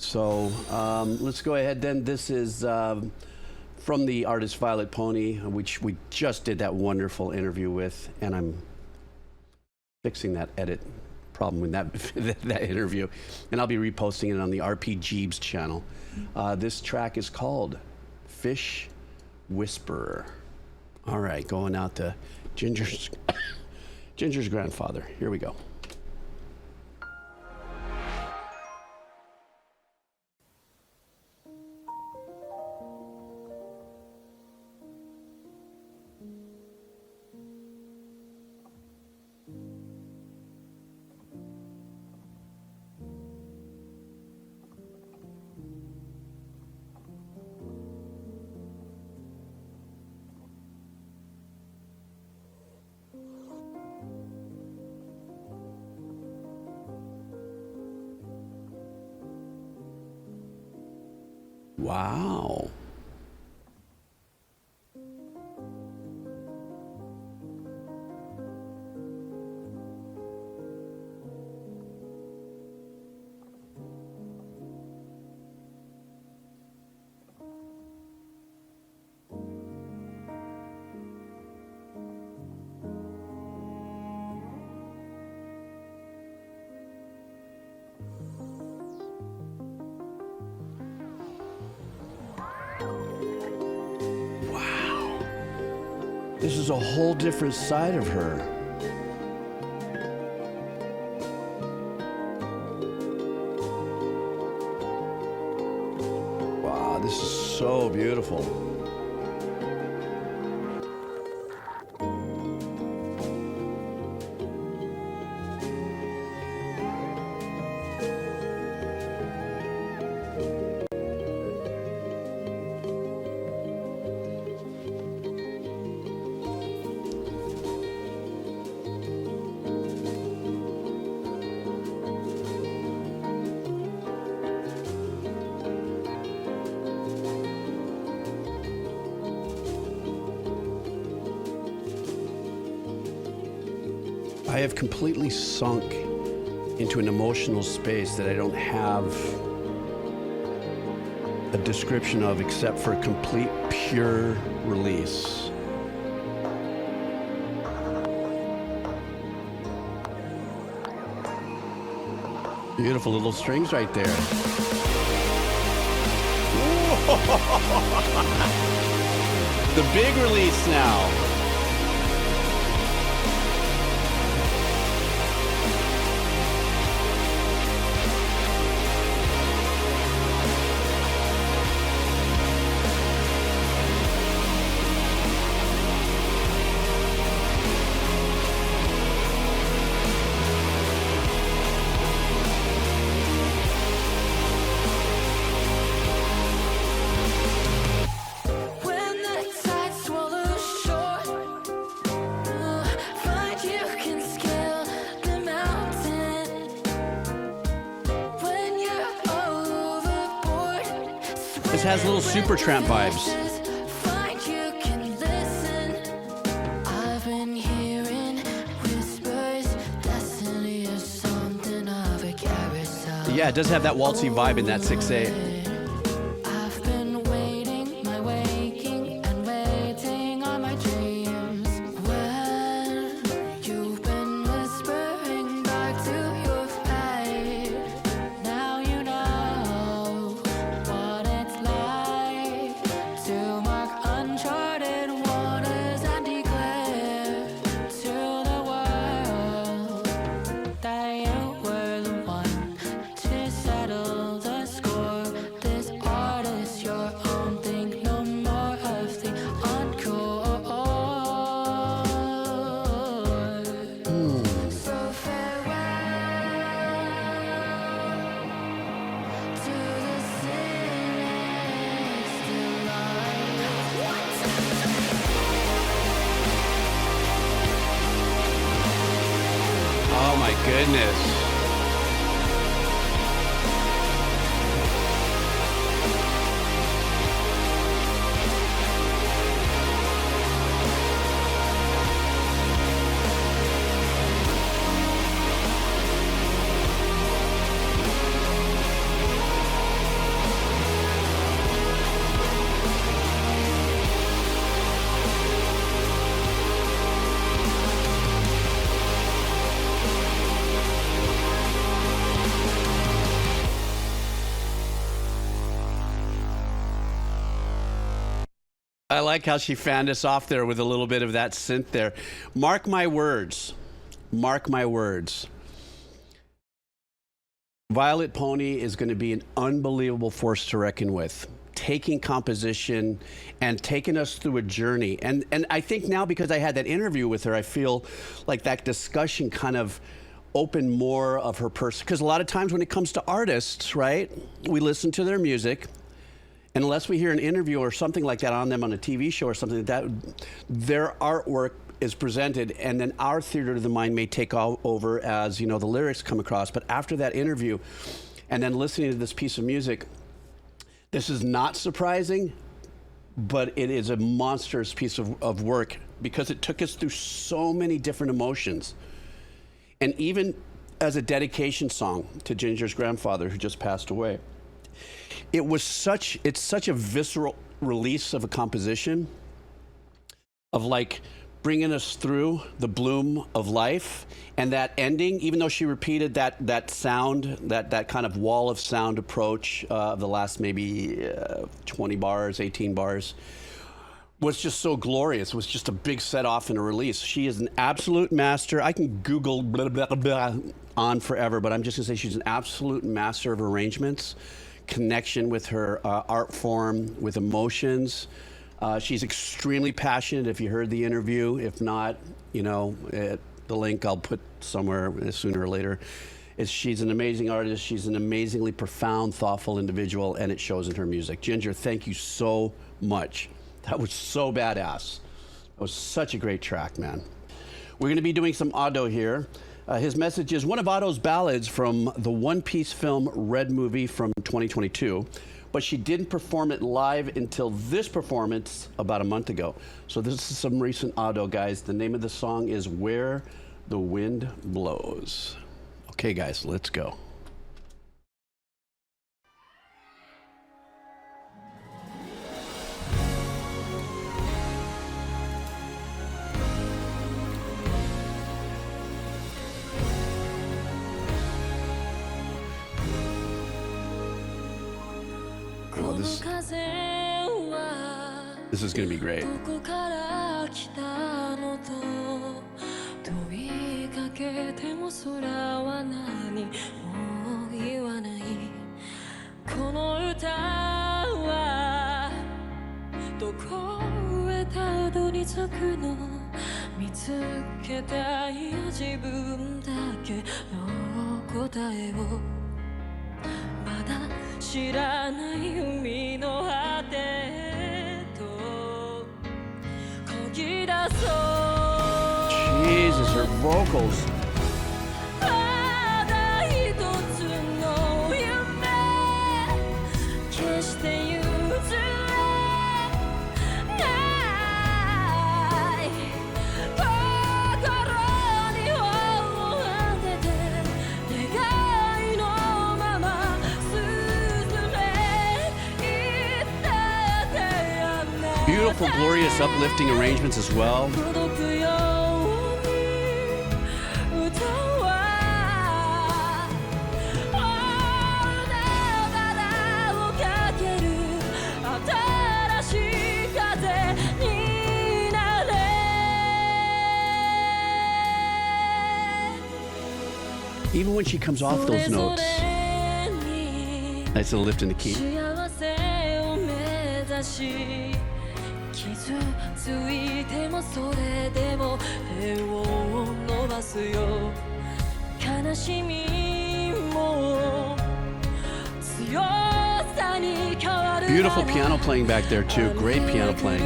So let's go ahead then. This is from the artist Vylet Pony, which we just did that wonderful interview with, and I'm fixing that edit problem with that interview, and I'll be reposting it on the RP Jeebs channel. This track is called Fish Whisperer. All right, going out to Ginger's grandfather. Here we go. Wow. This is a whole different side of her. Wow, this is so beautiful. I have completely sunk into an emotional space that I don't have a description of except for complete, pure release. Beautiful little strings right there. The big release now. This has little Supertramp vibes. Yeah, it does have that waltzy vibe in that 6/8. Oh my goodness. I like how she fanned us off there with a little bit of that synth there. Mark my words. Mark my words. Vylet Pony is going to be an unbelievable force to reckon with, taking composition and taking us through a journey. And I think now, because I had that interview with her, I feel like that discussion kind of opened more of her person. Because a lot of times when it comes to artists, right, we listen to their music, and unless we hear an interview or something like that on them on a TV show or something like that, their artwork is presented, and then our theater of the mind may take over as, you know, the lyrics come across. But after that interview and then listening to this piece of music, this is not surprising, but it is a monstrous piece of work, because it took us through so many different emotions. And even as a dedication song to Ginger's grandfather, who just passed away, it's such a visceral release of a composition of like bringing us through the bloom of life. And that ending, even though she repeated that sound, that kind of wall of sound approach of the last maybe 20 bars, 18 bars, was just so glorious. It was just a big set off and a release. She is an absolute master. I can Google blah, blah, blah on forever, but I'm just gonna say she's an absolute master of arrangements, connection with her art form, with emotions. She's extremely passionate, if you heard the interview. If not, you know, the link I'll put somewhere sooner or later. She's an amazing artist. She's an amazingly profound, thoughtful individual, and it shows in her music. Ginger, thank you so much. That was so badass. That was such a great track, man. We're gonna be doing some Otto here. His message is one of Otto's ballads from the One Piece film Red Movie from 2022, but she didn't perform it live until this performance about a month ago. So this is some recent Otto, guys. The name of the song is Where the Wind Blows. Okay, guys, let's go. This is going to be great. Jesus, her vocals. Beautiful, glorious, uplifting arrangements as well. Even when she comes off those notes, nice little lift in the key. Beautiful piano playing back there too. Great piano playing.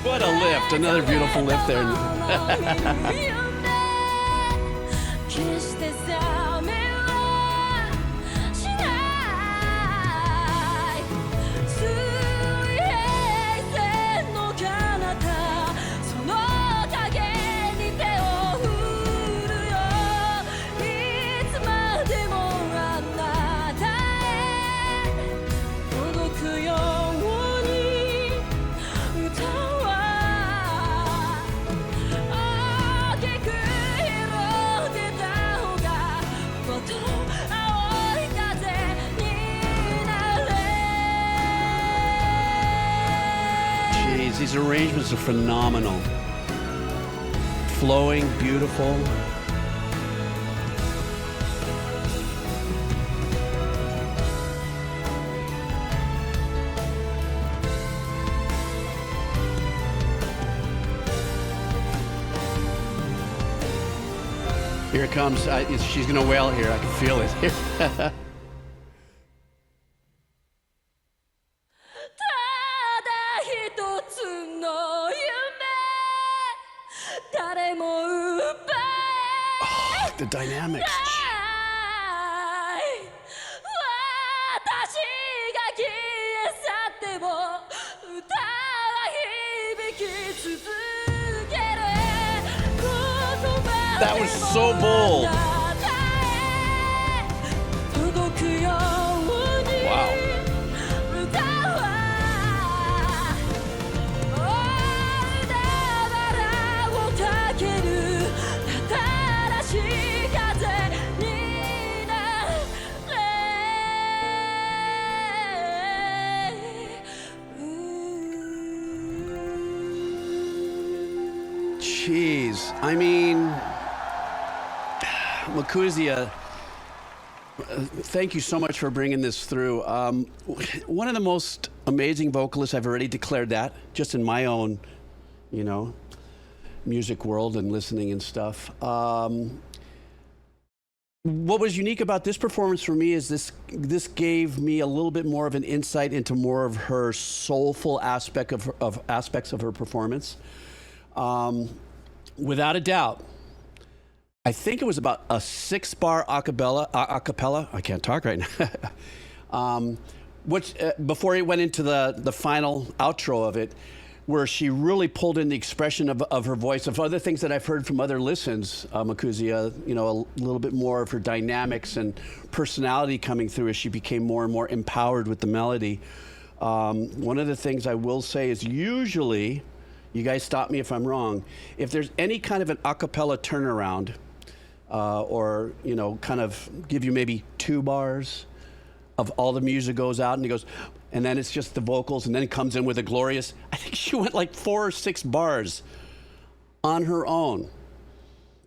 What a lift. Another beautiful lift there. these arrangements are phenomenal. Flowing, beautiful. Here it comes. She's going to wail here. I can feel it. 誰も奪え The dynamics. 私が消え去っても歌は響き続ける That was so bold. Wow. Jeez, I mean, Makuzia, thank you so much for bringing this through. One of the most amazing vocalists, I've already declared that, just in my own, music world and listening and stuff. What was unique about this performance for me is this gave me a little bit more of an insight into more of her soulful aspects of her performance. Without a doubt, I think it was about a 6-bar acapella. I can't talk right now. Which before it went into the final outro of it, where she really pulled in the expression of her voice, of other things that I've heard from other listens, Makuzia, a little bit more of her dynamics and personality coming through as she became more and more empowered with the melody. One of the things I will say is usually, you guys stop me if I'm wrong, if there's any kind of an a cappella turnaround, or, kind of give you maybe 2 bars of all the music goes out and he goes, and then it's just the vocals and then it comes in with a glorious, I think she went like 4 or 6 bars on her own.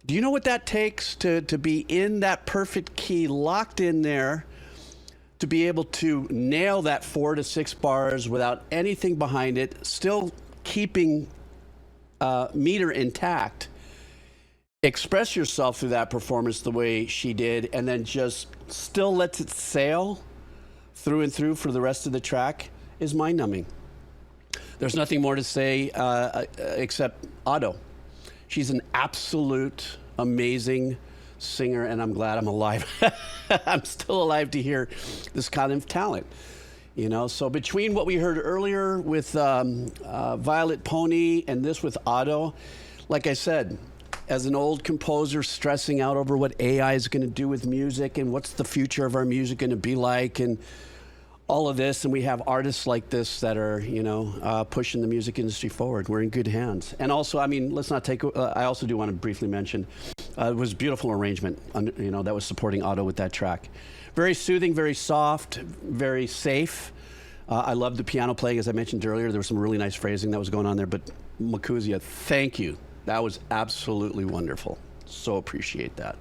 Do you know what that takes to be in that perfect key, locked in there, to be able to nail that 4 to 6 bars without anything behind it, still keeping meter intact, express yourself through that performance the way she did, and then just still lets it sail through and through for the rest of the track is mind-numbing. There's nothing more to say except Otto. She's an absolute amazing singer, and I'm glad I'm alive. I'm still alive to hear this kind of talent. So between what we heard earlier with Vylet Pony and this with Otto, like I said, as an old composer stressing out over what AI is going to do with music and what's the future of our music going to be like and all of this, and we have artists like this that are, pushing the music industry forward. We're in good hands. And also, let's not take, I also do want to briefly mention, it was a beautiful arrangement, that was supporting Otto with that track. Very soothing, very soft, very safe. I love the piano playing, as I mentioned earlier. There was some really nice phrasing that was going on there. But Makuzia, thank you. That was absolutely wonderful. So appreciate that.